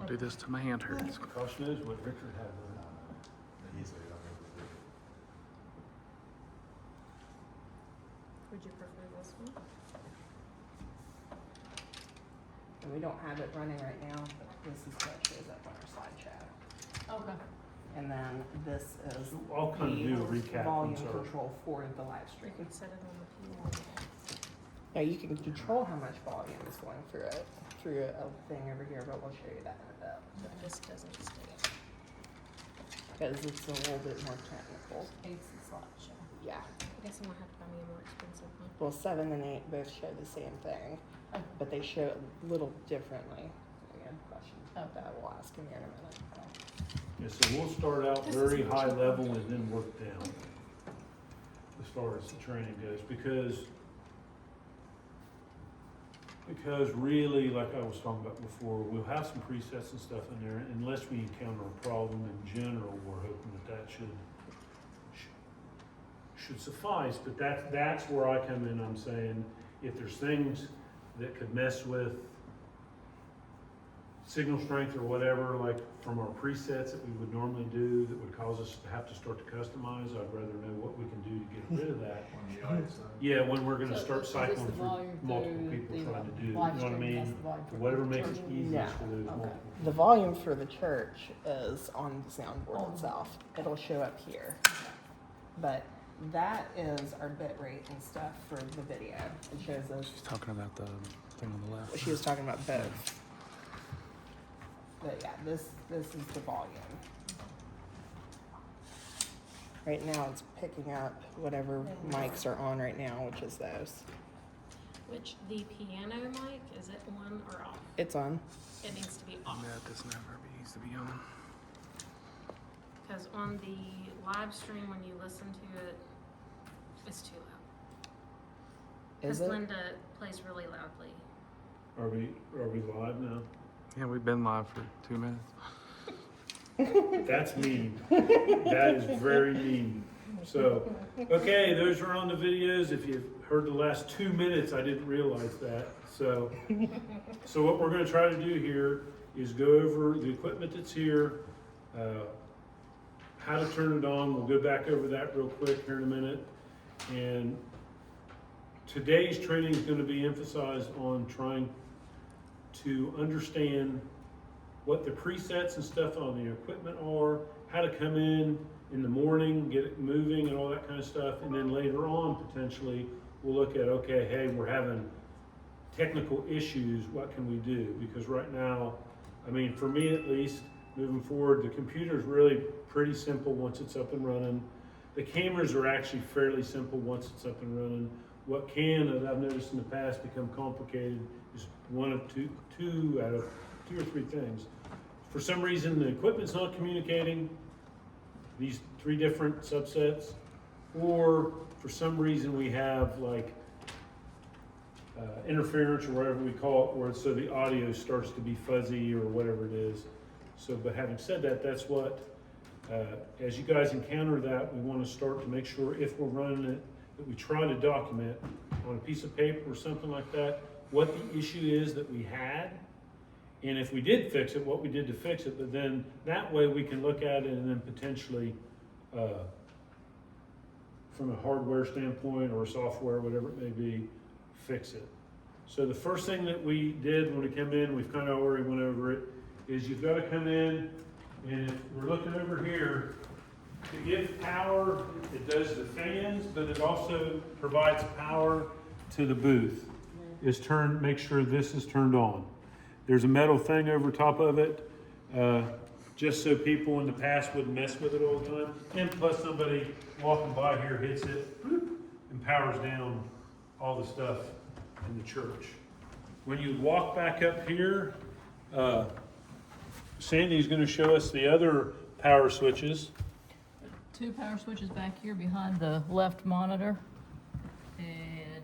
I'll do this till my hand hurts. Gosh knows what Richard had on it. Would you prefer this one? And we don't have it running right now, but this is what shows up on our slideshow. Okay. And then this is I'll kind of do a the recap. volume I'm sorry. control for the live You stream. can set it on the P1. Now you can control how much volume is going through it, through a thing over here, but we'll show you that in a bit. But this doesn't stay. Because it's a little bit more technical. It's the slideshow. Yeah. I guess I'm gonna have to buy me a more expensive one. Well, 7 and 8 both show the same thing, but they show it a little differently. Again, questions about that we'll ask him here in a minute. Yeah, so we'll start out This very is high much level and then work down as far as the training goes, because really, like I was talking about before, we'll have some presets and stuff in there, unless we encounter a problem in general, we're hoping that should suffice, but that's where I come in. I'm saying, if there's things that could mess with signal strength or whatever, like from our presets that we would normally do, that would cause us to have to start to customize, I'd rather know what we can do to get rid of that. On the audio side. Yeah, when we're gonna So start is this cycling the through volume multiple through people the trying to do, you know live what I stream? That's mean? the volume for Whatever the makes it church? easiest for No. those Okay. multiple. The volume for the church is on the soundboard Oh. itself. It'll show up here. But that is our bit rate and stuff for the video. It shows us, She's talking about the thing on the left. she was talking about both. But yeah, this is the volume. Right now it's picking up whatever mics are on right now, which is those. Which, the piano mic, is it on or off? It's on. It needs to be off. That doesn't ever needs to be on. Because on the live stream, when you listen to it, it's too loud. Is Because it? Linda plays really loudly. Are we live now? Yeah, we've been live for 2 minutes. That's mean. That is very mean. So, okay, those are on the videos. If you've heard the last 2 minutes, I didn't realize that. So what we're gonna try to do here is go over the equipment that's here, how to turn it on. We'll go back over that real quick here in a minute. And today's training is gonna be emphasized on trying to understand what the presets and stuff on the equipment are, how to come in the morning, get it moving and all that kind of stuff. And then later on, potentially, we'll look at, okay, hey, we're having technical issues, what can we do? Because right now, I mean, for me at least, moving forward, the computer's really pretty simple once it's up and running. The cameras are actually fairly simple once it's up and running. What can, as I've noticed in the past, become complicated is one of two out of 2 or 3 things. For some reason, the equipment's not communicating, these 3 different subsets, or for some reason we have like interference or whatever we call it, where so the audio starts to be fuzzy or whatever it is. So, but having said that, that's what, as you guys encounter that, we want to start to make sure if we're running it, that we try to document on a piece of paper or something like that, what the issue is that we had, and if we did fix it, what we did to fix it. But then that way we can look at it and then potentially, from a hardware standpoint or software, whatever it may be, fix it. So the first thing that we did when we come in, we've kind of already went over it, is you've got to come in, and if we're looking over here, to give power, it does the fans, but it also provides power to the booth. Make sure this is turned on. There's a metal thing over top of it, just so people in the past wouldn't mess with it all the time. And plus somebody walking by here hits it, and powers down all the stuff in the church. When you walk back up here, Sandy's gonna show us the other power switches. 2 power switches back here behind the left monitor. And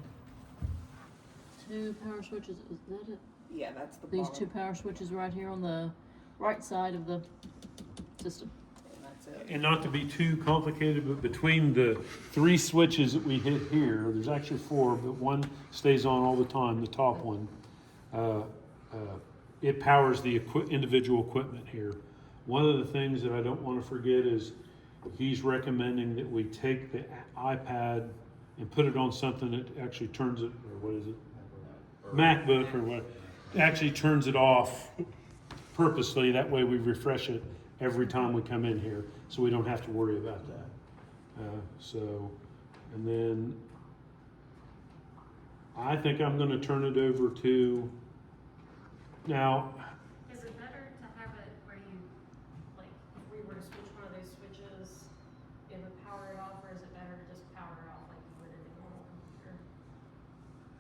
2 power switches, is that it? Yeah, that's the These bottom. 2 power switches right here on the right side of the system. And that's it. And not to be too complicated, but between the 3 switches that we hit here, there's actually 4, but one stays on all the time, the top one. it powers the individual equipment here. One of the things that I don't want to forget is he's recommending that we take the iPad and put it on something that actually turns it, or what is it? MacBook or what, actually turns it off purposely. That way we refresh it every time we come in here, so we don't have to worry about that. And then I think I'm gonna turn it over to, now, Is it better to have it where you, like, if we were to switch one of those switches, it would power it off, or is it better to just power it off like you would in a normal computer?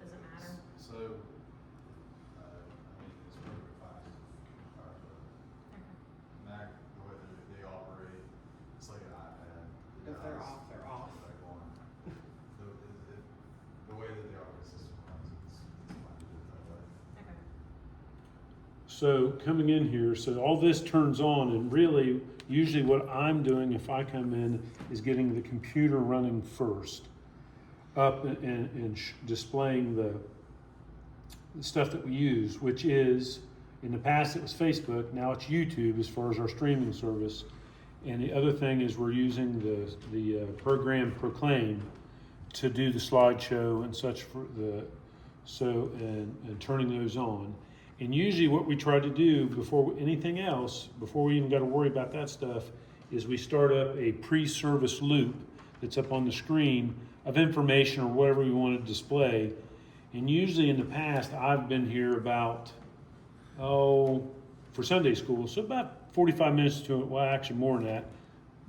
Does it matter? So, I mean, it's perfect fine. Okay. Mac, the way that they operate, it's like an iPad. If they're off, they're off. The way that the operating system runs, it's fine to do it that way. Okay. so coming in here, so all this turns on, and really, usually what I'm doing if I come in is getting the computer running first, up and displaying the stuff that we use, which is, in the past it was Facebook, now it's YouTube as far as our streaming service. And the other thing is we're using the program Proclaim to do the slideshow and such for and turning those on. And usually what we try to do before anything else, before we even got to worry about that stuff, is we start up a pre-service loop that's up on the screen of information or whatever we want to display. And usually in the past, I've been here about, for Sunday school, so about 45 minutes to, well, actually more than that,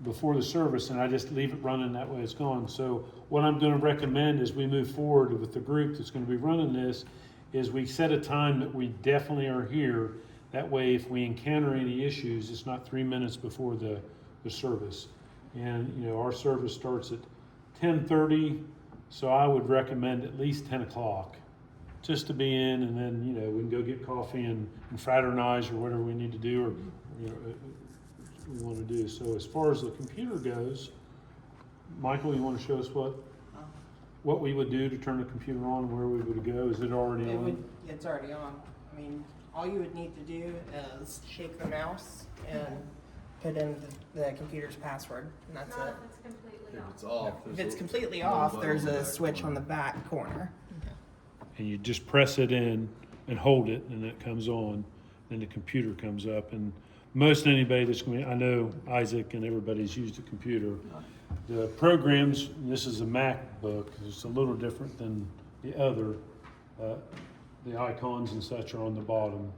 before the service, and I just leave it running that way it's going. So what I'm going to recommend as we move forward with the group that's going to be running this is we set a time that we definitely are here. That way, if we encounter any issues, it's not 3 minutes before the service. And, you know, our service starts at 10:30, so I would recommend at least 10 o'clock just to be in, and then, you know, we can go get coffee and fraternize or whatever we need to do, or, you know, we want to do. So as far as the computer goes, Michael, you want to show us what we would do to turn the computer on, where we would go? Is it already on? It's already on. I mean, all you would need to do is shake the mouse and put in the computer's password, and that's Not it. if it's completely If off. it's off, If it's completely little off, button there's on the a back switch corner. on the back corner. And you just press it in and hold it, and it comes on, then the computer comes up. And most anybody that's going to, I know Isaac and everybody's used a computer. The programs, this is a MacBook, it's a little different than the other. The icons and such are on the bottom.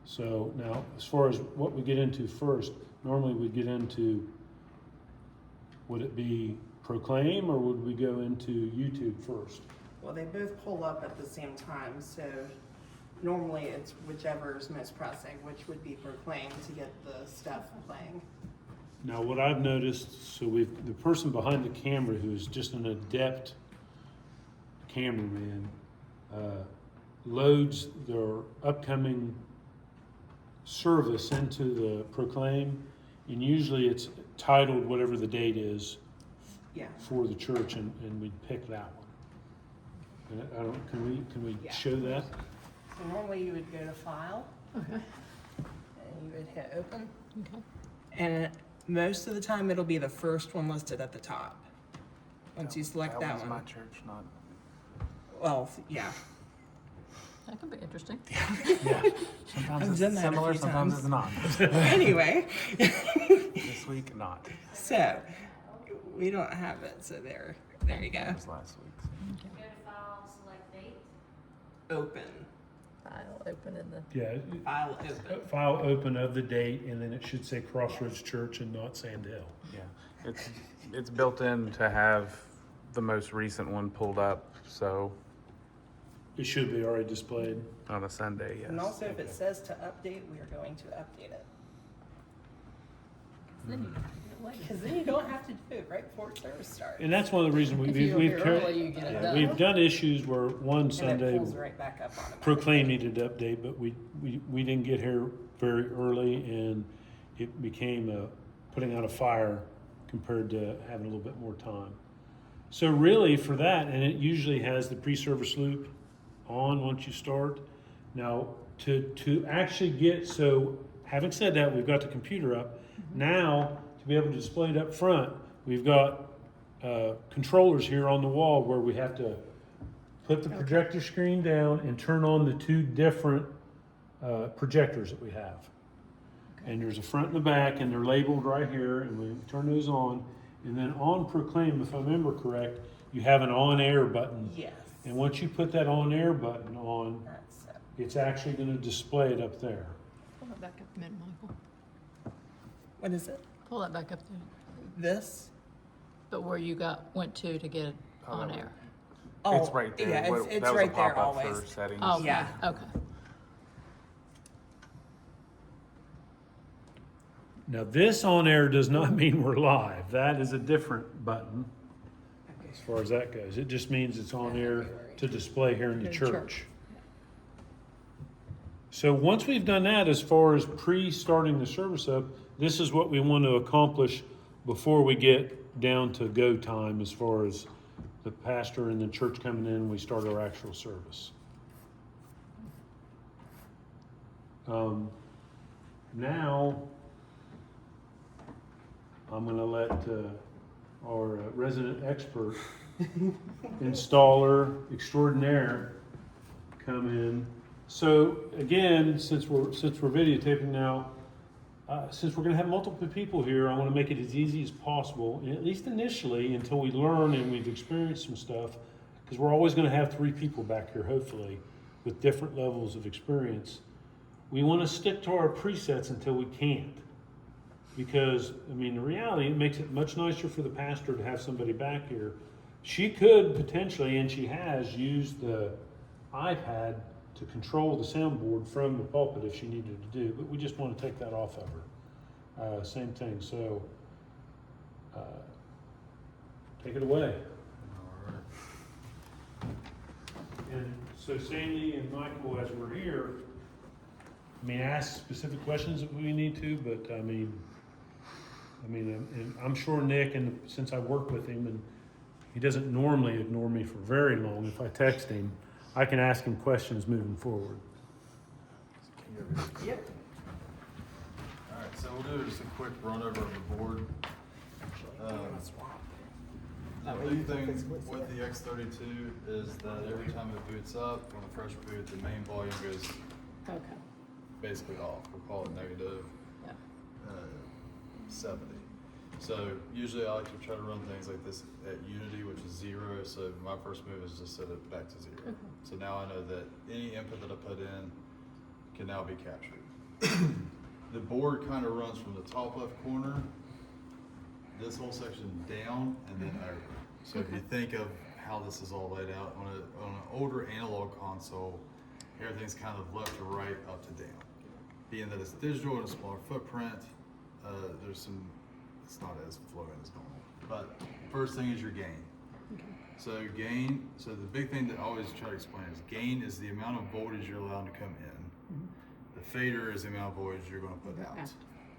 So now, as far as what we get into first, normally we get into, would it be Proclaim, or would we go into YouTube first? Well, they both pull up at the same time, so normally it's whichever is most pressing, which would be Proclaim to get the stuff playing. Now, what I've noticed, so the person behind the camera, who's just an adept cameraman, loads their upcoming service into the Proclaim, and usually it's titled whatever the date is Yeah. for the church, and we pick that one. And I don't, can we Yeah. show that? So normally you would go to File, Okay. and you would hit Open, Okay. and most of the time it'll be the first one listed at the top. Once you select that one's one. my church, not. Well, yeah. That could be interesting. Yeah. Sometimes I've it's done that a similar, few sometimes times. it's not. Anyway, This week, not. so we don't have it, so there you go. It was last week's. Go to file, select date. Open. I'll open in the, Yeah, File open. file open of the date, and then it should say Crossroads Church and not Sand Hill. Yeah, it's built in to have the most recent one pulled up, so It should be already displayed. on a Sunday, yes. And also, if it says to update, we are going to update it. then you have to do it later. Because then you don't have to do it right before service starts. And that's one of the reasons If you're we've here carried. early, you get it Yeah, done. we've done issues where one And Sunday it pulls right back up on it. Proclaim needed to update, but we didn't get here very early, and it became putting out a fire compared to having a little bit more time. So really for that, and it usually has the pre-service loop on once you start. Now, to actually get, so having said that, we've got the computer up. Now, to be able to display it up front, we've got controllers here on the wall where we have to put the projector screen down and turn on the two different projectors that we have. And there's a front and a back, and they're labeled right here, and we turn those on. And then on Proclaim, if I remember correct, you have an on-air button. Yes. And once you put that on-air button on, That's it. it's actually gonna display it up there. Pull that back up a minute, Michael. What is it? Pull that back up there. This? But where you went to get it on air. It's Oh, right there. Yeah, What- it's that was a right there pop-up always. for settings. Oh, okay, Yeah. okay. Now, this on-air does not mean we're live. That is a different button as far as that goes. It just means it's on air to display here in the In church. church. So once we've done that, as far as pre-starting the service up, this is what we want to accomplish before we get down to go time, as far as the pastor and the church coming in and we start our actual service. Now, I'm gonna let our resident expert, installer extraordinaire, come in. So again, since we're videotaping now, since we're gonna have multiple people here, I wanna make it as easy as possible, and at least initially, until we learn and we've experienced some stuff, because we're always gonna have 3 people back here, hopefully, with different levels of experience. We wanna stick to our presets until we can't. Because, I mean, the reality, it makes it much nicer for the pastor to have somebody back here. She could potentially, and she has, used the iPad to control the soundboard from the pulpit if she needed to do, but we just want to take that off of her. Same thing, so take it away. And so Sandy and Michael, as we're here, I mean, ask specific questions if we need to, but I mean, and I'm sure Nick, and since I work with him, and he doesn't normally ignore me for very long, if I text him, I can ask him questions moving forward. Yep. Alright, so we'll do just a quick run over of the board. The big thing with the X32 is that every time it boots up, on a fresh boot, the main volume goes Okay. basically off. We'll call it negative Yeah. 70. So usually I like to try to run things like this at Unity, which is 0. So my first move is just set it back to 0. Okay. So now I know that any input that I put in can now be captured. The board kind of runs from the top left corner, this whole section down, and then over. So if you think of how this is all laid out on an older analog console, everything's kind of left to right, up to down. Being that it's digital and a smaller footprint, there's some, it's not as flowing as normal. But first thing is your gain. So gain, so the big thing that I always try to explain is gain is the amount of voltage you're allowed to come in. The fader is the amount of voltage you're going to put out.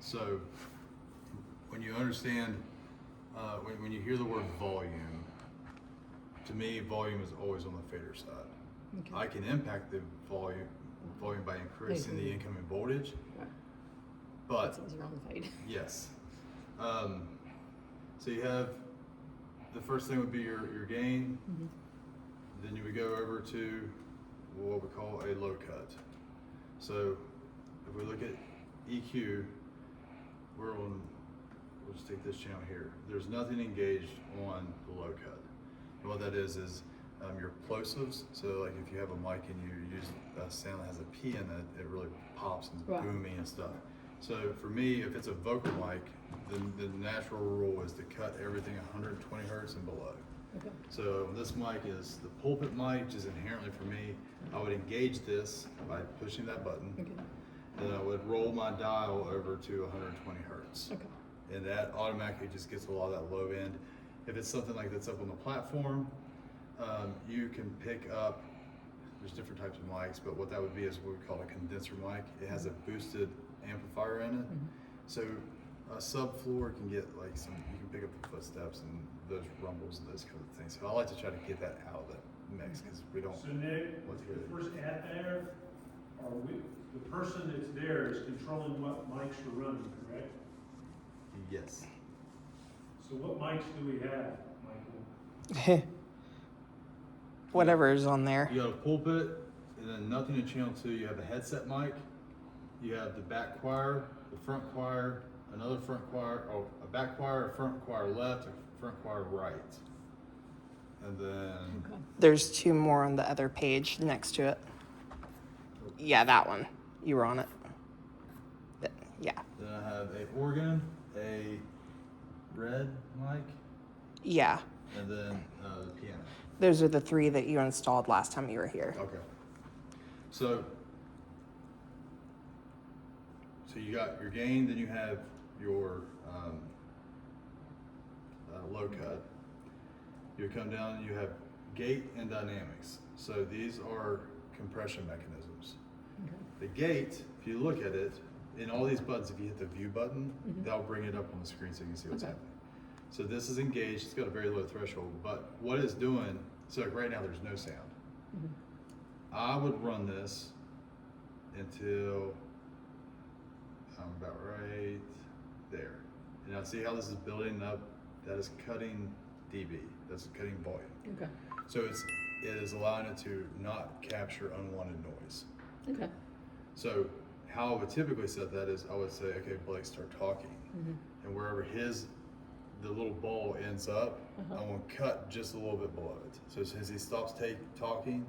So when you understand, when you hear the word volume, to me, volume is always on the fader side. Okay. I can impact the volume by increasing the incoming voltage, Right. but That's on the fade. yes. So you have, the first thing would be your gain. Then you would go over to what we call a low cut. So if we look at EQ, we're on, we'll just take this channel here. There's nothing engaged on the low cut. And what that is your plosives. So like if you have a mic and you use a sound that has a P in it, it really pops and Right. booming and stuff. So for me, if it's a vocal mic, then the natural rule is to cut everything 120 hertz and below. Okay. So this mic is the pulpit mic, just inherently for me, I would engage this by pushing that button. Okay. Then I would roll my dial over to 120 hertz. Okay. And that automatically just gets a lot of that low end. If it's something like that's up on the platform, you can pick up, there's different types of mics, but what that would be is what we call a condenser mic. It has a boosted amplifier in it. So a subfloor can get like some, you can pick up the footsteps and those rumbles and those kind of things. So I like to try to get that out of that mix because we don't. So Nick, Let's the hear it. first ad there, the person that's there is controlling what mics are running, correct? Yes. So what mics do we have, Michael? Whatever is on there. You got a pulpit, and then nothing in channel 2. You have a headset mic. You have the back choir, the front choir, another front choir, oh, a back choir, a front choir left, a front choir right. And then There's 2 more on the other page next to it. Yeah, that one. You were on it. Yeah. then I have a organ, a red mic, Yeah. and then the piano. Those are the 3 that you installed last time you were here. Okay. So you got your gain, then you have your low cut. You come down and you have gate and dynamics. So these are compression mechanisms. The gate, if you look at it, in all these buttons, if you hit the view button, that'll bring it up on the screen so you can see what's happening. So this is engaged, it's got a very low threshold, but what it's doing, so like right now there's no sound. I would run this until I'm about right there. And now see how this is building up? That is cutting dB, that's cutting volume. Okay. So it is allowing it to not capture unwanted noise. Okay. So how I would typically set that is I would say, okay, Blake, start talking. And wherever the little ball ends up, I want to cut just a little bit below it. So as he stops talking,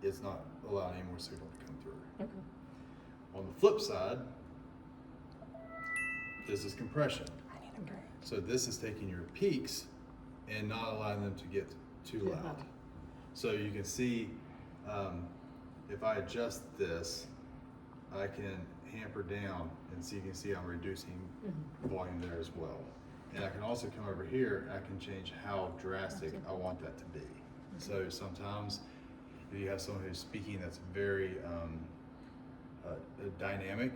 it's not allowing any more signal to come through. Okay. On the flip side, this is compression. So this is taking your peaks and not allowing them to get too Too loud. high. So you can see, if I adjust this, I can hamper down, and so you can see I'm reducing volume there as well. And I can also come over here, and I can change how drastic I want that to be. So sometimes if you have someone who's speaking that's very dynamic,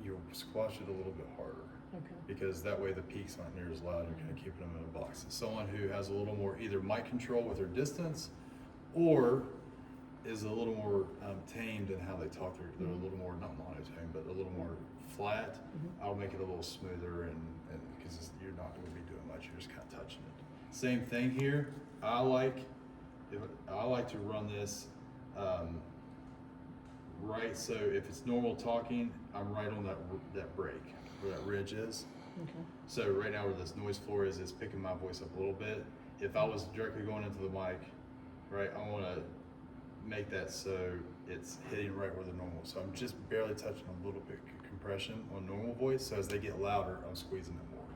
you squash it a little bit harder. Okay. Because that way the peaks aren't near as loud, you're kind of keeping them in a box. Someone who has a little more either mic control with their distance, or is a little more tamed in how they talk. They're a little more, not monotone, but a little more flat. I'll make it a little smoother, and because you're not going to be doing much, you're just kind of touching it. Same thing here. I like to run this right. So if it's normal talking, I'm right on that break where that ridge is. Okay. So right now where this noise floor is, it's picking my voice up a little bit. If I was directly going into the mic, right, I want to make that so it's hitting right where the normal. So I'm just barely touching a little bit of compression on normal voice. So as they get louder, I'm squeezing it more.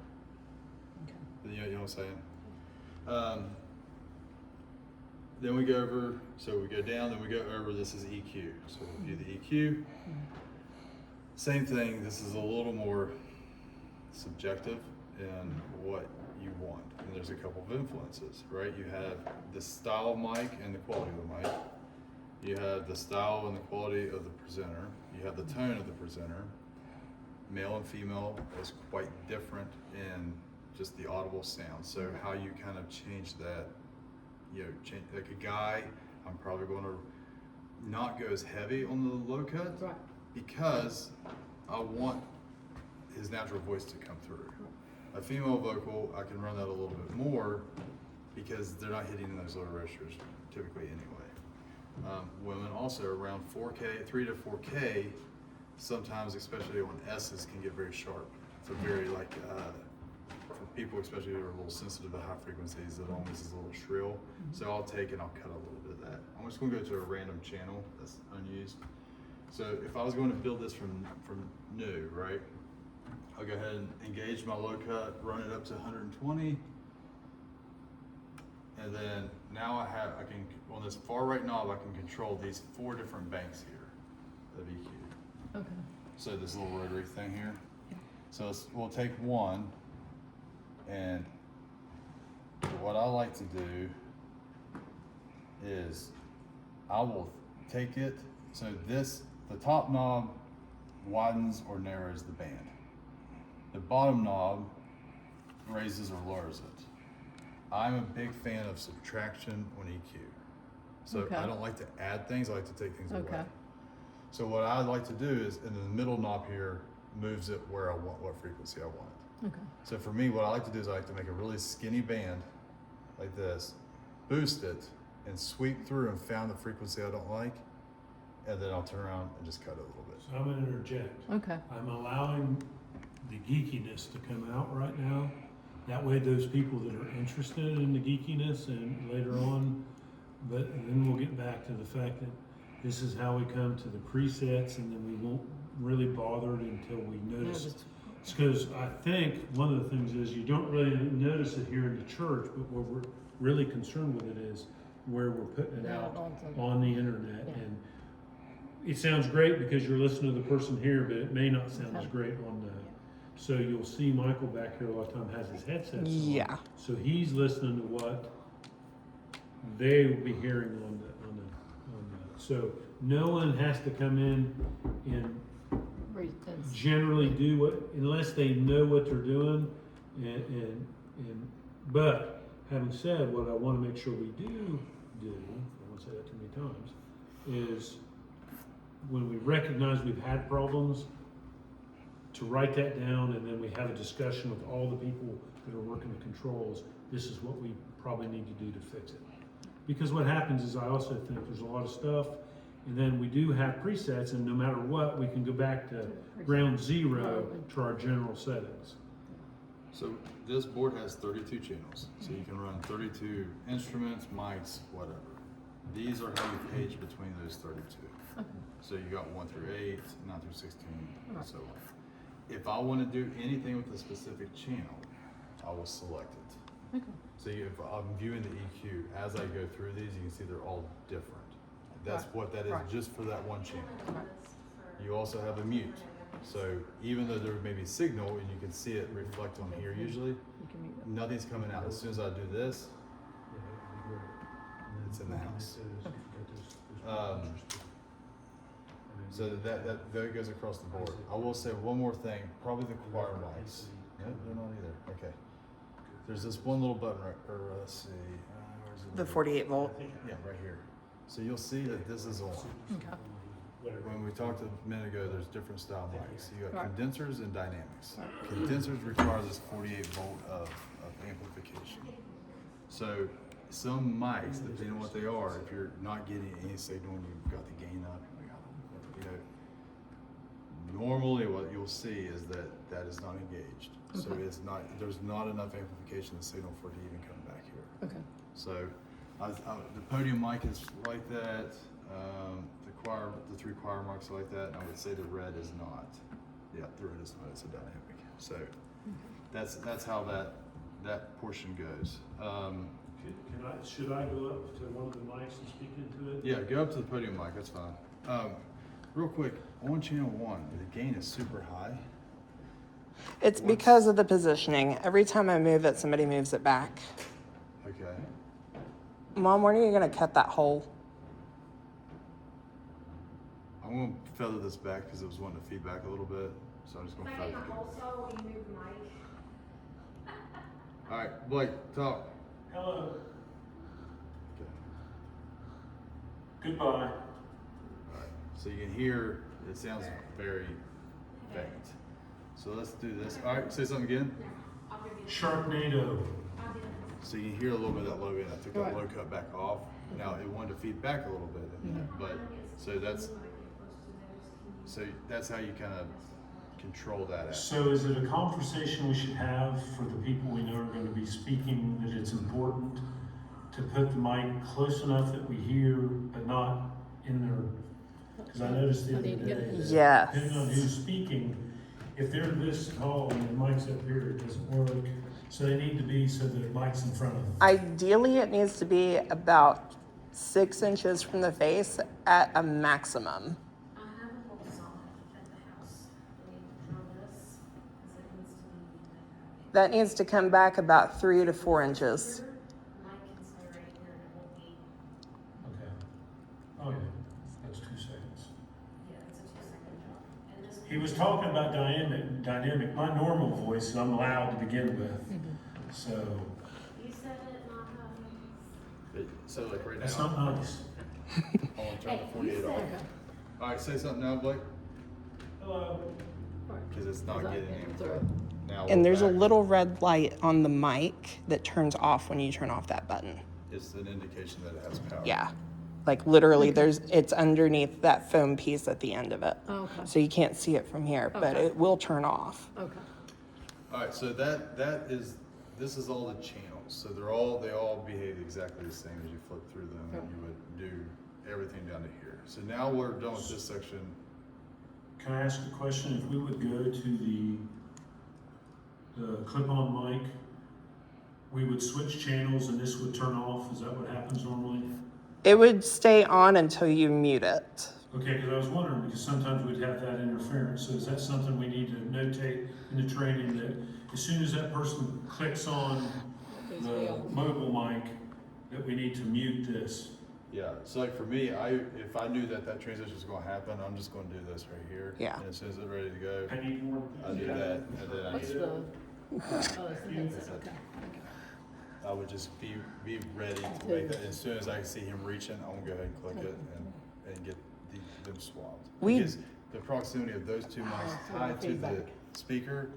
Okay. You know what I'm saying? Then we go over, so we go down, then we go over, this is EQ. So we'll view the EQ. Same thing, this is a little more subjective in what you want. And there's a couple of influences, right? You have the style of mic and the quality of the mic. You have the style and the quality of the presenter. You have the tone of the presenter. Male and female is quite different in just the audible sound. So how you kind of change that, change, like a guy, I'm probably going to not go as heavy on the low cut. Right. Because I want his natural voice to come through. A female vocal, I can run that a little bit more because they're not hitting those lower registers typically anyway. Women also around 4K, 3 to 4K, sometimes especially on S's can get very sharp. So very like, for people especially who are a little sensitive to high frequencies, it almost is a little shrill. So I'll take and I'll cut a little bit of that. I'm just gonna go to a random channel that's unused. So if I was going to build this from new, right? I'll go ahead and engage my low cut, run it up to 120. And then now I can, on this far right knob, I can control these 4 different banks here of EQ. Okay. So this little rotary thing here. So we'll take one, and what I like to do is I will take it, so the top knob widens or narrows the band. The bottom knob raises or lowers it. I'm a big fan of subtraction on EQ. So Okay. I don't like to add things, I like to take things Okay. away. So what I like to do is in the middle knob here moves it where I want, what frequency I want it. Okay. So for me, what I like to do is I like to make a really skinny band like this, boost it, and sweep through and found the frequency I don't like, and then I'll turn around and just cut it a little bit. So I'm gonna interject. Okay. I'm allowing the geekiness to come out right now. That way those people that are interested in the geekiness and later on, but then we'll get back to the fact that this is how we come to the presets, and then we won't really bother it until we notice. It's because I think one of the things is you don't really notice it here in the church, but what we're really concerned with it is where we're putting it out on the internet. Yeah. And it sounds great because you're listening to the person here, but it may not sound as great on the. So you'll see Michael back here a lot of time has his headsets on. Yeah. So he's listening to what they will be hearing on the. So no one has to come in and generally do what, unless they know what they're doing, but having said, what I wanna make sure we do, I won't say that too many times, is when we recognize we've had problems, to write that down, and then we have a discussion with all the people that are working the controls, this is what we probably need to do to fix it. Because what happens is I also think there's a lot of stuff, and then we do have presets, and no matter what, we can go back to ground zero to our general settings. So this board has 32 channels, so you can run 32 instruments, mics, whatever. These are how you page between those 32. So you got 1 through 8, 9 through 16, and so on. If I want to do anything with a specific channel, I will select it. Okay. So if I'm viewing the EQ, as I go through these, you can see they're all different. That's Right. what that is, Right. just for that one channel. You also have a mute. So even though there may be signal, and you can see it reflect on here usually, You can mute it. nothing's coming out. As soon as I do this, it's in the house. So that goes across the board. I will say one more thing, probably the choir mics. No, they're not either. Okay. There's this one little button right, or let's see. Where's it? The 48 volt. Yeah, right here. So you'll see that this is on. Okay. When we talked a minute ago, there's different style mics. You got Right. condensers and dynamics. Condensers require this 48 volt of amplification. So some mics, depending on what they are, if you're not getting any signal and you've got the gain up, you know, normally what you'll see is that that is not engaged. So Okay. it's not, there's not enough amplification to signal for it to even come back here. Okay. So the podium mic is like that. The 3 choir mics are like that. And I would say the red is not. Yeah, the red is not. It's a dynamic. So that's how that portion goes. Should I go up to one of the mics and speak into it? Yeah, go up to the podium mic. That's fine. Real quick, on channel 1, the gain is super high. It's because of the positioning. Every time I move it, somebody moves it back. Okay. Mom, when are you going to cut that hole? I'm going to feather this back because it was wanting to feedback a little bit. So I'm just going to feather it. will you move the mic? All right, Blake, talk. Hello, Okay. goodbye. All right. So you can hear it sounds very faint. So let's do this. All right, say something again. Sharknado. So you can hear a little bit of that low end. I took that low cut back off. Now it wanted to feed back a little bit, but so that's how you kind of control that out. So is it a conversation we should have for the people we know are going to be speaking, that it's important to put the mic close enough that we hear, but not in their, because I noticed the other day, that Yes. depending on who's speaking, if they're this tall and the mic's up here, it doesn't work. So they need to be so that the mic's in front of them. Ideally, it needs to be about 6 inches from the face at a maximum. I have a whole saw at the house. We control this, because it needs to be. That needs to come back about 3 to 4 inches. Mike can stay right here and it won't be, Okay. Oh, yeah, that's 2 seconds. yeah, it's a 2-second job. And this. He was talking about dynamic, my normal voice, and I'm loud to begin with, so You said it, not So like right that's now, not nice. I'll turn the 48 off. All right, say something now, Blake, Hello. because it's not Is that getting getting any. through? Now And we're there's a back. little red light on the mic that turns off when you turn off that button. It's an indication that it has power. Yeah. Like literally it's underneath that foam piece at the end of it. Oh, okay. So you can't see it from here, but Okay. it will turn off. Okay. All right, so this is all the channels. So they all behave exactly the same as you flip through them, and you would do everything down to here. So now we're done with this section. Can I ask a question? If we would go to the clip-on mic, we would switch channels and this would turn off? Is that what happens normally? It would stay on until you mute it. Okay, because I was wondering, because sometimes we'd have that interference. So is that something we need to notate in the training, that as soon as that person clicks on the mobile mic, that we need to mute this? Yeah, so like for me, if I knew that transition was going to happen, I'm just going to do this right here. Yeah. And as soon as it's ready to go, I need more. I do that, and then I What's hit the, oh, it's the headset, okay. I would just be ready to make that. As soon as I see him reaching, I'm gonna go ahead and click it and get them swapped. We- Because the proximity of those two mics tied to the speaker.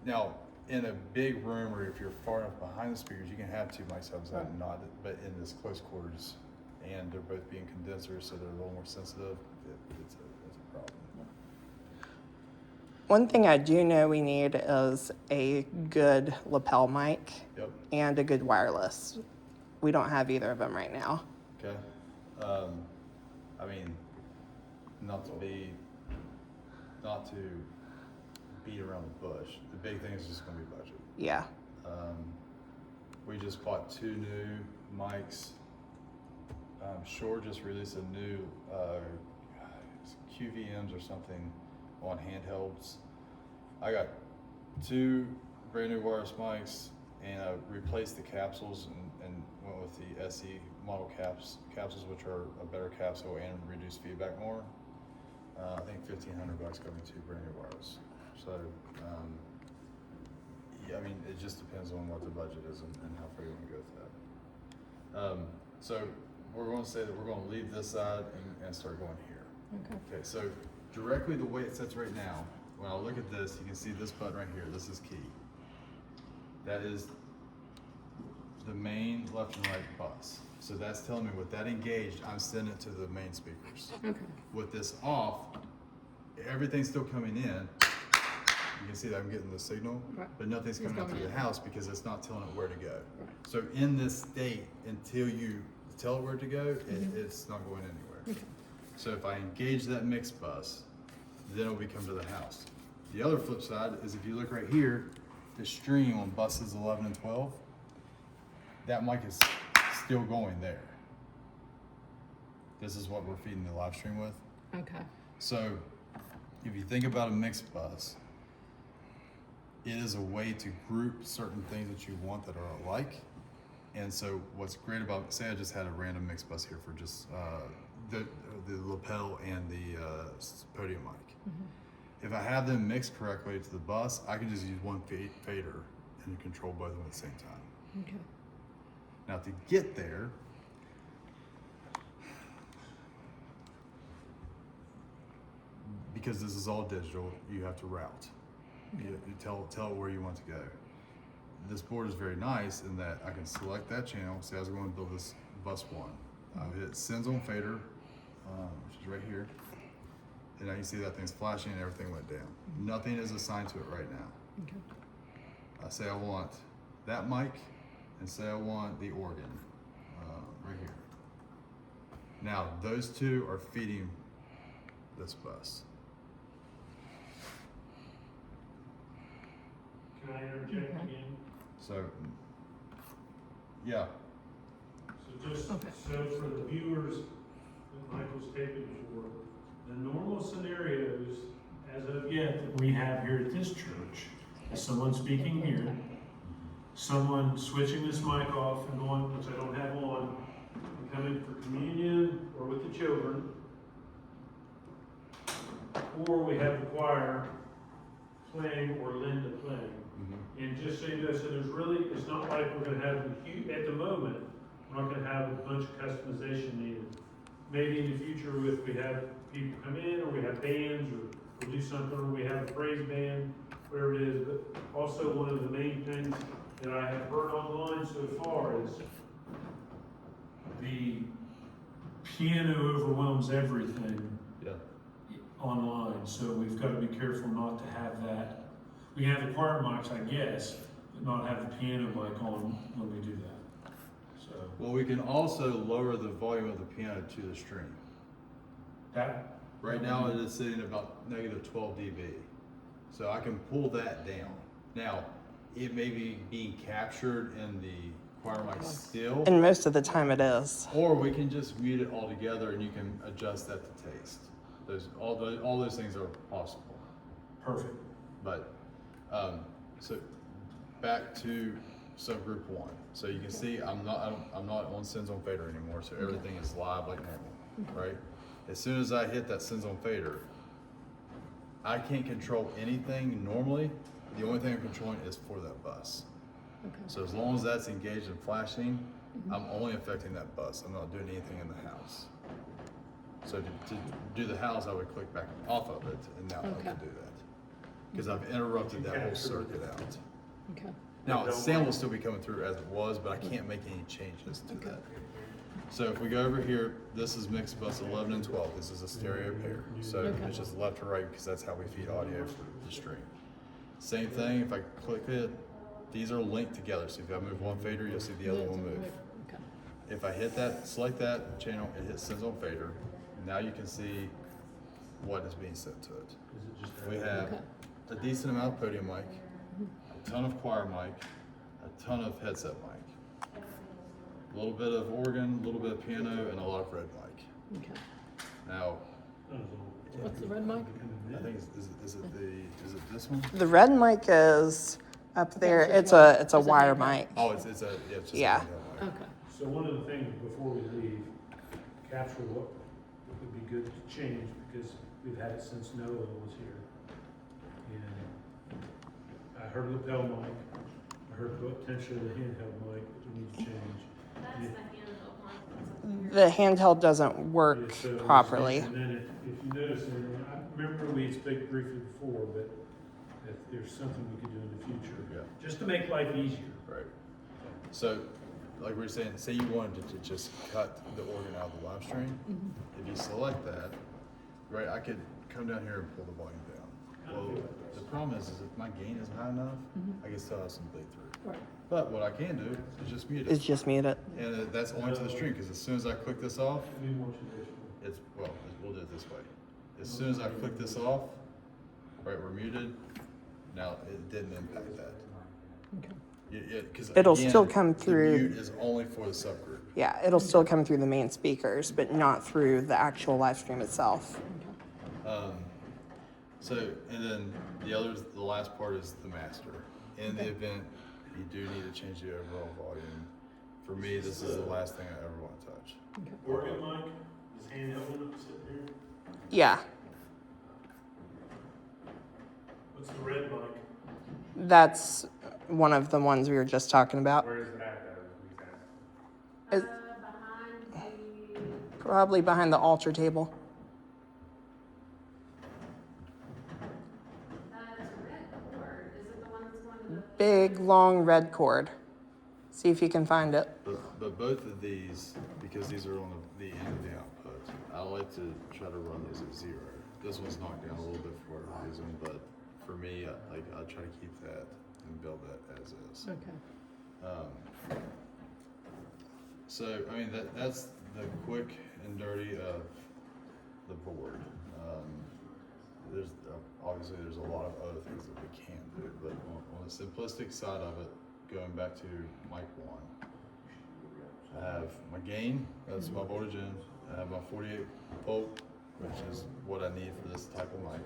Now, in a big room, or if you're far enough behind the speakers, you can have two mics outside and not, but in this close quarters, and they're both being condensers, so they're a little more sensitive, it's a problem. One thing I do know we need is a good lapel mic Yep, and a good wireless. We don't have either of them right now. okay. I mean, not to beat around the bush, the big thing is just gonna be budget. Yeah. We just bought 2 new mics. Shure just released a new QVMs or something on handhelds. I got 2 brand new wireless mics, and I replaced the capsules and went with the SE model capsules, which are a better capsule and reduce feedback more. I think $1,500 got me 2 brand new wireless. So, yeah, I mean, it just depends on what the budget is and how far you want to go with that. So we're going to say that we're going to leave this side and start going here. Okay. Okay, so directly the way it sits right now, when I look at this, you can see this button right here. This is key. That is the main left and right bus. So that's telling me with that engaged, I'm sending it to the main speakers. Okay. With this off, everything's still coming in. You can see that I'm getting the signal, Right. but nothing's It's coming out going through the in. house because it's not telling it where to go. Right. So in this state, until you tell it where to go, it's not going anywhere. Okay. So if I engage that mixed bus, then it'll be come to the house. The other flip side is if you look right here, the stream on buses 11 and 12, that mic is still going there. This is what we're feeding the live stream with. Okay. So if you think about a mixed bus, it is a way to group certain things that you want that are alike. And so what's great about, say I just had a random mixed bus here for just the lapel and the podium mic. If I have them mixed correctly to the bus, I can just use one fader and control both of them at the same time. Okay. Now to get there, because this is all digital, you have to route. You tell it where you want to go. This board is very nice in that I can select that channel. Say I was going to build this bus 1. I hit sends on fader, which is right here. And now you see that thing's flashing and everything went down. Nothing is assigned to it right now. Okay. I say I want that mic, and say I want the organ right here. Now those two are feeding this bus. Can I interject Okay. again? So, yeah, So just, Okay. so for the viewers that Michael's taping for, the normal scenarios as of yet that we have here at this church is someone speaking here, someone switching this mic off and on, which I don't have on, and coming for communion or with the children, or we have the choir playing or Linda playing. And just so you know, so there's really, it's not like we're gonna have, at the moment, we're not gonna have a bunch of customization needed. Maybe in the future, if we have people come in, or we have bands, or we'll do something, or we have a praise band, whatever it is. But also, one of the main things that I have heard online so far is the piano overwhelms everything Yeah. online, so we've got to be careful not to have that. We can have the choir mics, I guess, but not have the piano mic on when we do that. So Well, we can also lower the volume of the piano to the string. that, Right now, it is sitting about negative 12 dB. So I can pull that down. Now, it may be being captured in the choir mic still, And most of the time it is. or we can just mute it altogether and you can adjust that to taste. All those things are possible. perfect. But, so back to subgroup 1. So you can see I'm not on Sends on Fader anymore, so everything is live like normal, right? As soon as I hit that Sends on Fader, I can't control anything normally. The only thing I'm controlling is for that bus. Okay. So as long as that's engaged and flashing, I'm only affecting that bus. I'm not doing anything in the house. So to do the house, I would click back off of it, and now I Okay. can do that. Because I've interrupted that whole circuit out. Okay. Now, sound will still be coming through as it was, but I can't make any changes to that. So if we go over here, this is mixed bus 11 and 12. This is a stereo pair. So Okay. it's just left to right because that's how we feed audio for the stream. Same thing, if I click it, these are linked together. So if I move one fader, you'll see the other one move. Okay. If I hit that, select that channel, it hits Sends on Fader. Now you can see what is being sent to it. We have Okay. a decent amount of podium mic, a ton of choir mic, a ton of headset mic, a little bit of organ, a little bit of piano, and a lot of red mic. Okay. Now, What's the red mic? I think is it this one? The red mic is up there. so It's a it's a wire handheld. mic. Oh, it's just Yeah. a handheld mic. Okay. So one of the things before we leave, capture what would be good to change, because we've had it since Noah was here. And I heard lapel mic, I heard potentially the handheld mic that we need to change. That's the handheld one, that's up here. The handheld doesn't work Yeah, so properly. And then if you notice, and I remember we had spoke briefly before, but if there's something we could do in the future, Yeah. just to make life easier. Right. So, like we were saying, say you wanted to just cut the organ out of the live stream. If you select that, right, I could come down here and pull the volume down. Well, the problem is if my gain isn't high enough, I can still have some bleed through. Right. But what I can do is just mute It's it. just muted. And that's only to the stream, because as soon as I click this off, Be more traditional. we'll do it this way. As soon as I click this off, right, we're muted. Now, it didn't impact that. Okay. Because It'll still come through- The mute is only for the subgroup. Yeah, it'll still come through the main speakers, but not through the actual live stream itself. So, and then the last part is the master. In the event you do need to change the overall volume, for me, this is the last thing I ever want to touch. Organ mic, is handheld one sitting here? Yeah, What's the red mic? that's one of the ones we were just talking about. Where is it at though? Is- Behind the, Probably behind the altar table. that is a red cord, is it the one that's going to the? Big, long red cord. See if you can find it. But both of these, because these are on the end of the output, I like to try to run those at 0. This one's knocked down a little bit for whatever reason, but for me, I try to keep that and build that as is. Okay. So, I mean, that's the quick and dirty of the board. There's obviously there's a lot of other things that we can do, but on the simplistic side of it, going back to mic 1, I have my gain, that's my voltage in. I have my 48 volt, which is what I need for this type of mic.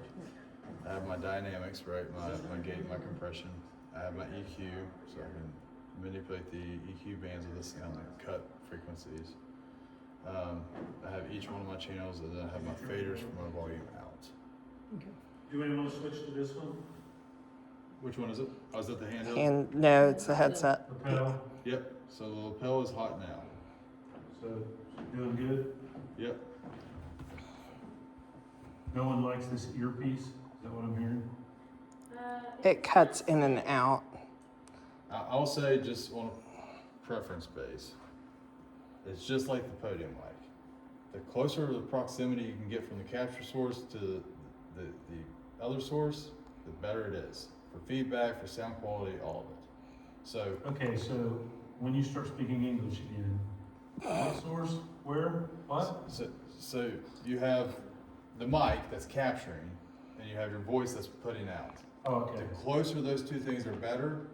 I have my dynamics, right? My gate, my compression. I have my EQ, so I can manipulate the EQ bands of the sound and cut frequencies. I have each one of my channels, and then I have my faders for my volume out. Okay. Do we want to switch to this one? Which one is it? Oh, is that the handheld? And no, it's the headset. Lapel? Yep. So the lapel is hot now. So, doing good? Yep. No one likes this earpiece, is that what I'm hearing? It cuts in and out. I'll say just on a preference base, it's just like the podium mic. The closer the proximity you can get from the capture source to the other source, the better it is. For feedback, for sound quality, all of it. So, Okay, so when you start speaking English again, what source, where, what? so you have the mic that's capturing, and you have your voice that's putting out. Oh, okay. The closer those two things are better,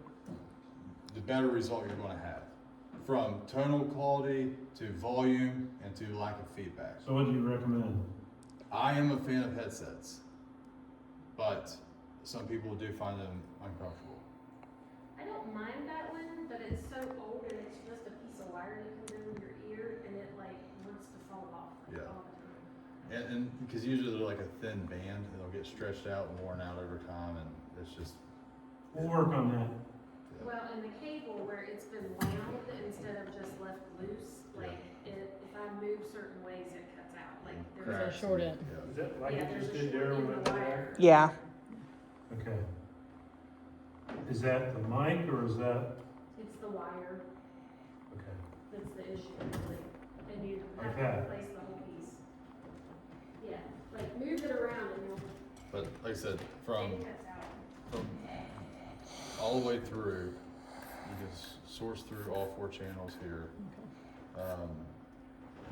the better result you're gonna have. From tonal quality to volume and to lack of feedback. So what do you recommend? I am a fan of headsets, but some people do find them uncomfortable. I don't mind that one, but it's so old and it's just a piece of wire that comes in your ear and it like wants to fall off like Yeah. all the time. And because usually they're like a thin band, and they'll get stretched out and worn out over time, and it's just. We'll work on that. Yeah. Well, and the cable where it's been wound instead of just left loose, like if I move certain ways, it cuts out, like there's a. Cracks short and- end. Is that like Yeah, you there's just a did short there end with of the that? wire. Yeah. Okay. Is that the mic or is that, It's the wire okay. that's the issue, really, and you have Like to that? replace the whole piece. Yeah, like move it around and you'll, But like I said, from it cuts out. all the way through, you can source through all 4 channels here.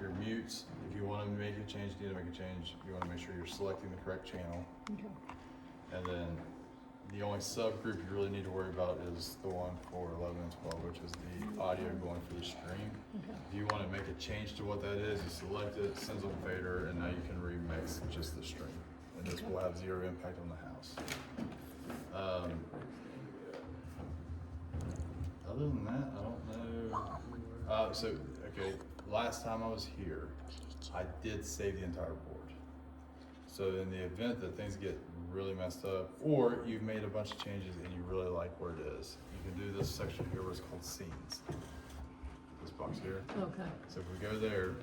Your mutes, if you want to make a change, you need to make a change. You want to make sure you're selecting the correct channel. Okay. And then the only subgroup you really need to worry about is the one for 11 and 12, which is the audio going for the stream. Okay. If you want to make a change to what that is, you select it, sends on fader, and now you can remix just the stream. And this will have 0 impact on the house. Other than that, I don't know. Okay, last time I was here, I did save the entire board. So in the event that things get really messed up, or you've made a bunch of changes and you really like where it is, you can do this section here where it's called scenes. This box here. Okay. So if we go there,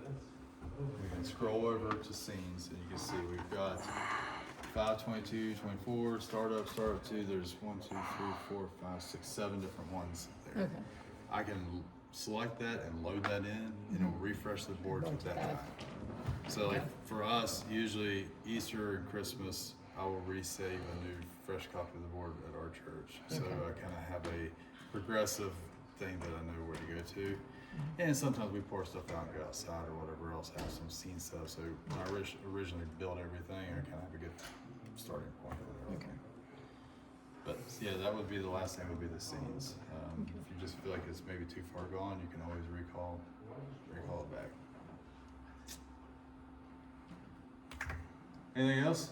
we can scroll over to scenes and you can see we've got 5, 22, 24, startup 2. There's 1, 2, 3, 4, 5, 6, 7 different ones there. Okay. I can select that and load that in, and it will refresh the board at that time. So like for us, usually Easter and Christmas, I will resave a new fresh copy of the board at our church. So I kind of have a progressive thing that I know where to go to. And sometimes we pour stuff out and go outside or whatever else, have some scene stuff. So when I originally built everything, I kind of have a good starting point or whatever. Okay. But yeah, that would be the last thing would be the scenes. If you just feel like it's maybe too far gone, you can always recall it back. Anything else?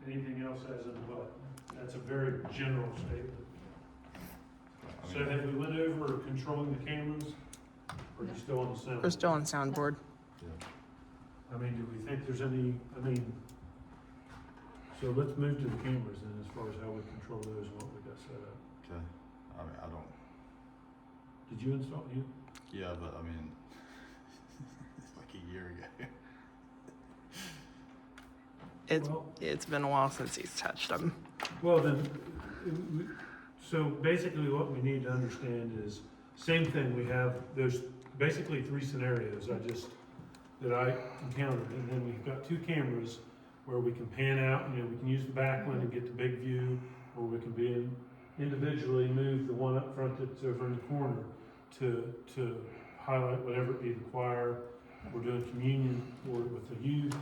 Anything else as in what? That's a very general statement. I So mean, have we went over controlling the cameras? Or are you still on the sound? We're still on soundboard. yeah. I mean, do we think there's any, so let's move to the cameras then, as far as how we control those and what we got set up. Okay. I mean, I don't. Did you install, you? Yeah, but I mean, it's like a year ago. It's been a while since he's touched them. Well, then, so basically what we need to understand is, same thing, we have, there's basically 3 scenarios that I encountered, and then we've got 2 cameras where we can pan out, we can use the back one and get the big view, or we can individually move the one up front that's over in the corner to highlight whatever it be, the choir, we're doing communion, or with the youth,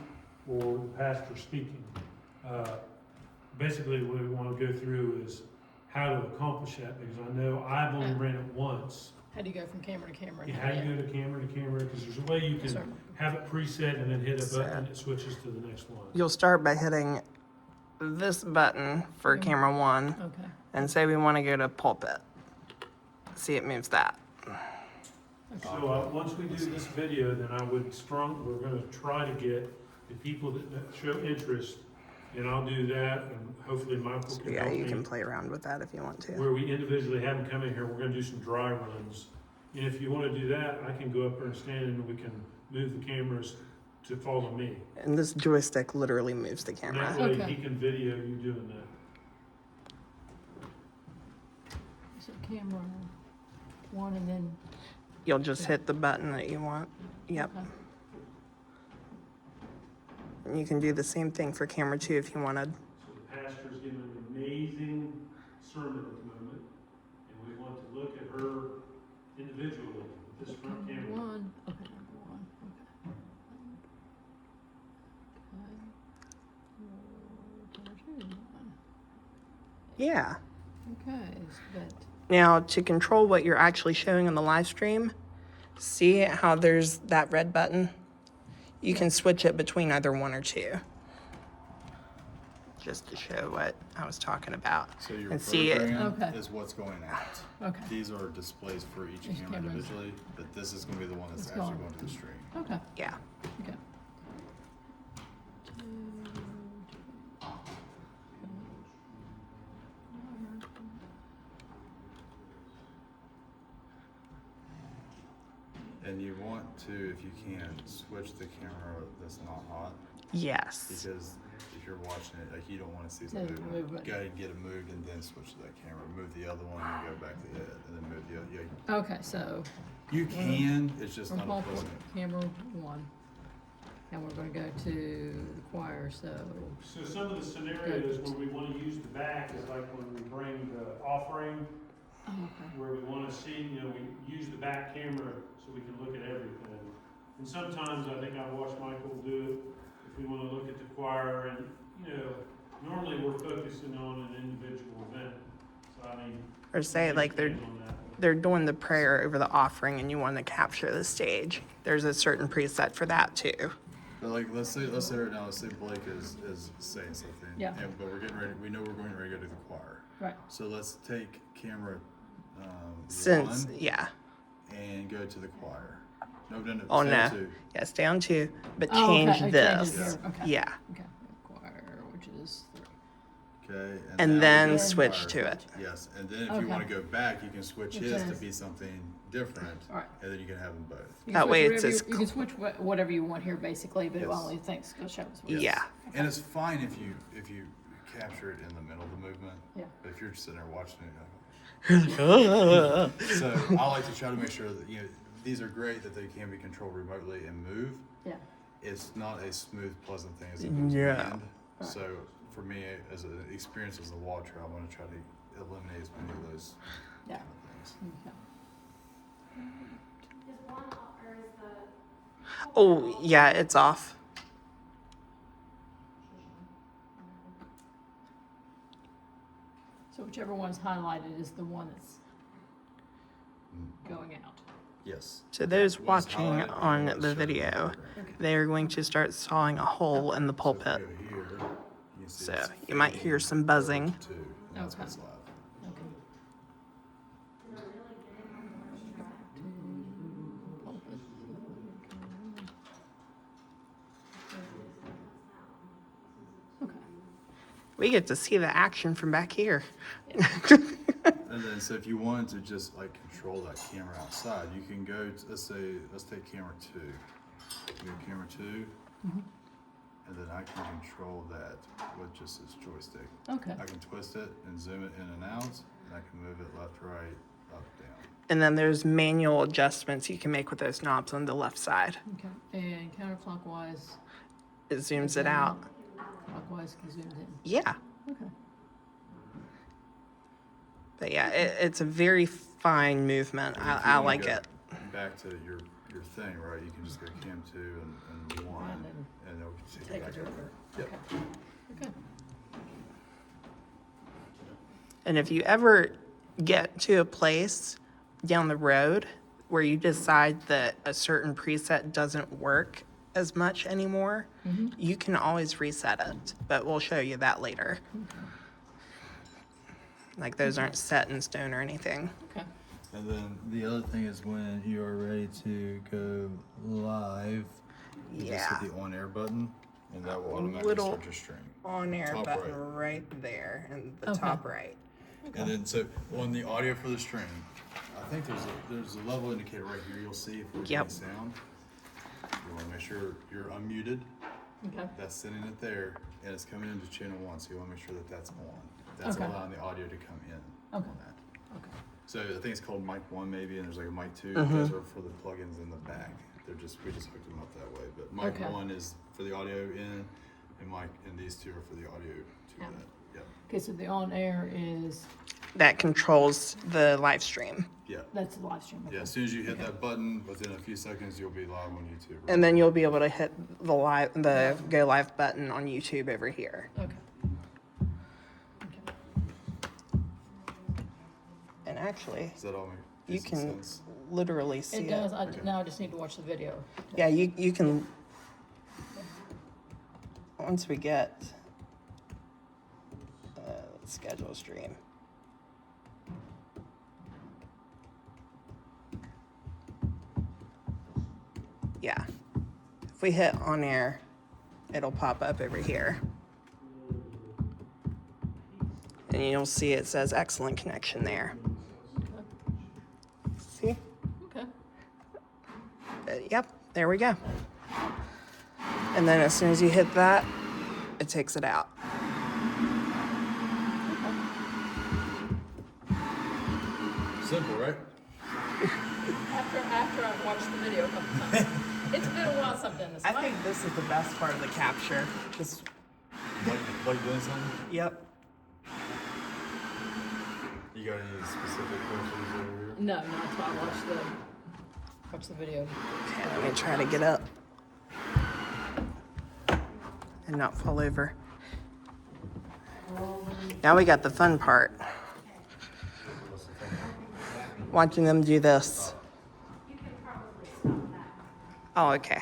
or the pastor speaking. Basically, what we want to go through is how to accomplish that, because I know I've only ran it once. How do you go from camera to camera? You have to go to camera, because there's a way you can Certainly. have it preset and then hit a button and it switches to the next one. You'll start by hitting this button for camera 1 Okay. and say we want to go to pulpit. See, it moves that. So once we do this video, then we're gonna try to get the people that show interest, and I'll do that, and hopefully Michael So can yeah, help you me. can play around with that if you want to. Where we individually have them come in here, we're gonna do some dry runs. And if you wanna do that, I can go up there and stand and we can move the cameras to follow me. And this joystick literally moves the And camera. that way Okay. he can video you doing that. So camera one and then, You'll just hit the button that you want. Yep. okay. And you can do the same thing for camera 2 if you wanted. So the pastor's giving an amazing sermon at the moment, and we want to look at her individually with this front Number camera. one, okay, number one, okay. Camera two, one. Yeah. Okay, so that, Now, to control what you're actually showing on the live stream, see how there's that red button? You can switch it between either 1 or 2. Just to show what I was talking about. So your And see it. program Okay. is what's going out. okay, These are displays for each Each camera camera is- individually, but this is gonna be the one that's It's actually going. going to the stream. okay, Yeah. okay. And you want to, if you can, switch the camera that's not hot, Yes. because if you're watching it, like, you don't wanna see Yeah, some the movement. movement. Go ahead and get it moved and then switch to that camera. Move the other one and go back to it, and then move the other, yeah. Okay, so, You can, it's just we're not a called pleasant. camera one. And we're gonna go to the choir, so, So some of the scenarios where we want to use the back is like when we bring the offering, oh, okay, where we want to see, we use the back camera so we can look at everything. And sometimes I think I've watched Michael do it, if we want to look at the choir, and, normally we're focusing on an individual event. So I mean. Or say like they're depending on that. they're doing the prayer over the offering and you want to capture the stage. There's a certain preset for that too. But like, let's say right now, let's say Blake is saying something. Yeah. But we're getting ready, we know we're going ready to go to the choir. right, So let's take camera, Since one yeah. and go to the choir. No, Oh stay no. on two. Yeah, stay on 2, but Oh, change okay, it changes this. here, okay. Yeah. okay, choir, which is 3. Okay. And now then we go to switch choir. to it. Yes, and then if Okay. you want to go back, you can switch Which his to is- be something different, All right. and then you can have them both. You can That switch way it's whatever as you can switch whatever you want here, basically, but Yes. only things go show us. what- Yes. Yeah. And it's fine if you capture it in the middle of the movement. Yeah. But if you're just sitting there watching it, so I like to try to make sure that these are great that they can be controlled remotely and move. Yeah, It's not a smooth, pleasant thing as it goes Yeah. band. Right. So for me, as an experience as a watcher, I want to try to eliminate as many of those yeah, kind of things. okay. Is one off, or is the? Oh, yeah, it's off. So whichever one's highlighted is the one that's going out. Yes. So those What's watching highlighted on what's the shown video, program. they are going to start sawing a hole in the So if we pulpit. go here, you can see So it's you might hear some buzzing. too, and that's Okay. what's live. Okay. Okay. We get to see the action from back here. And then, so if you wanted to just like control that camera outside, you can go to, let's take camera 2. Go camera 2, Mm-hmm. and then I can control that with just this joystick. Okay. I can twist it and zoom it in and out, and I can move it left, right, up, down. And then there's manual adjustments you can make with those knobs on the left side. Okay. And counterclockwise, It zooms it out. clockwise can zoom in. Yeah. Okay. But yeah, it's a very fine movement. And if you I wanna like go it. Back to your thing, right? You can just go cam 2 and 1, And then and it'll take it back over. Yep. Okay. And if you ever get to a place down the road where you decide that a certain preset doesn't work as much anymore, you can always reset it. But we'll show you that later. Like those aren't set in stone or anything. Okay. And then the other thing is when you are ready to go live, you just Yeah. hit the on air button, and that will automatically Little start your stream. On air Top button right. right there in the Okay. top right. And then so on the audio for the stream, I think there's a level indicator right here. You'll see if we're Yep. getting sound. You wanna make sure you're unmuted. Okay. That's sending it there, and it's coming into channel 1, so you wanna make sure that that's on. That's Okay. allowing the audio to come in Okay. on that. Okay. So I think it's called mic 1 maybe, and there's like a mic 2. Those are for the plugins in the back. We just hooked them up that way. But mic Okay. 1 is for the audio in, and these 2 are for the audio to Yeah. that. Yep. Okay, so the on air is, That controls the live stream. Yeah. that's the live stream. Yeah, okay. as soon as you hit that button, within a few seconds, you'll be live on YouTube. And then you'll be able to hit the go live button on YouTube over here. Okay. Okay. And actually, Does that all make you decent can sense? literally see It it. does, Okay. now I just need to watch the video. Yeah, you can, once we get, let's schedule a stream. Yeah, if we hit on air, it'll pop up over here. And you'll see it says excellent connection there. See? Okay. Yep, there we go. And then as soon as you hit that, it takes it out. Simple, right? After I've watched the video a couple times. It's been a while since I've done this. I think this is the best part of the capture. This, Like doing something? yep. You got any specific questions over here? No, no, that's why I watch the video. Okay, let me try to get up and not fall over. Now we got the fun part. Watching them do this. You can probably stop that. Oh, okay.